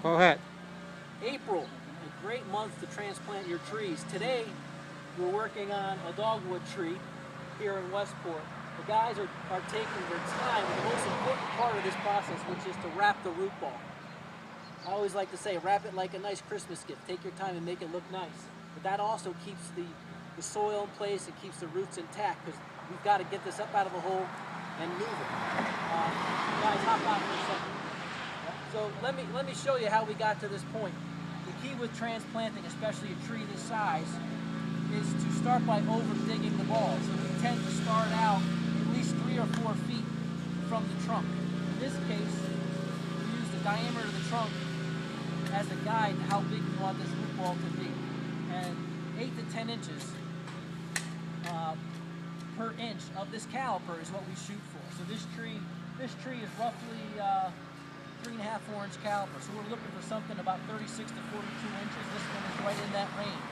Go ahead. April, a great month to transplant your trees. Today, we're working on a dogwood tree here in Westport. The guys are taking their time with the most important part of this process, which is to wrap the root ball. I always like to say, wrap it like a nice Christmas gift. Take your time and make it look nice. But that also keeps the soil in place and keeps the roots intact, because we've got to get this up out of the hole and move it. Guys, hop on for a second. So let me show you how we got to this point. The key with transplanting, especially a tree this size, is to start by over digging the ball. So we tend to start out at least 3 or 4 feet from the trunk. In this case, we use the diameter of the trunk as a guide to how big we want this root ball to be. And 8 to 10 inches per inch of this caliper is what we shoot for. So this tree is roughly 3.5, 4 inch caliper. So we're looking for something about 36 to 42 inches. This one is right in that range.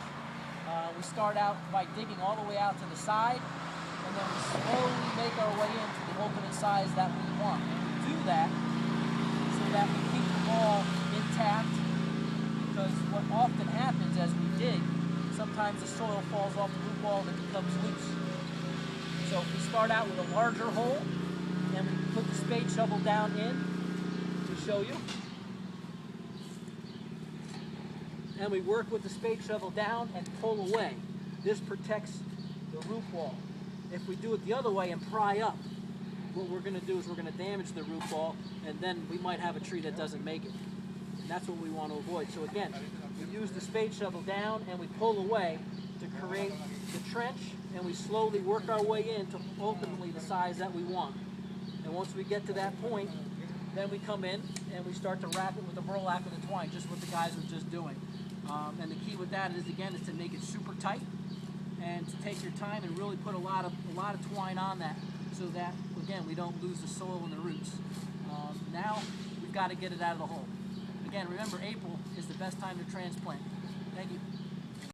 We start out by digging all the way out to the side, and then we slowly make our way into the ultimate size that we want. And we do that so that we keep the ball intact, because what often happens as we dig, sometimes the soil falls off the root ball and it becomes loose. So we start out with a larger hole, and we put the spade shovel down in, to show you. And we work with the spade shovel down and pull away. This protects the root ball. If we do it the other way and pry up, what we're going to do is we're going to damage the root ball, and then we might have a tree that doesn't make it. And that's what we want to avoid. So again, we use the spade shovel down and we pull away to create the trench, and we slowly work our way into ultimately the size that we want. And once we get to that point, then we come in and we start to wrap it with the burlap and the twine, just what the guys were just doing. And the key with that is, again, is to make it super tight and to take your time and really put a lot of twine on that, so that, again, we don't lose the soil and the roots. Now we've got to get it out of the hole. Again, remember, April is the best time to transplant. Thank you.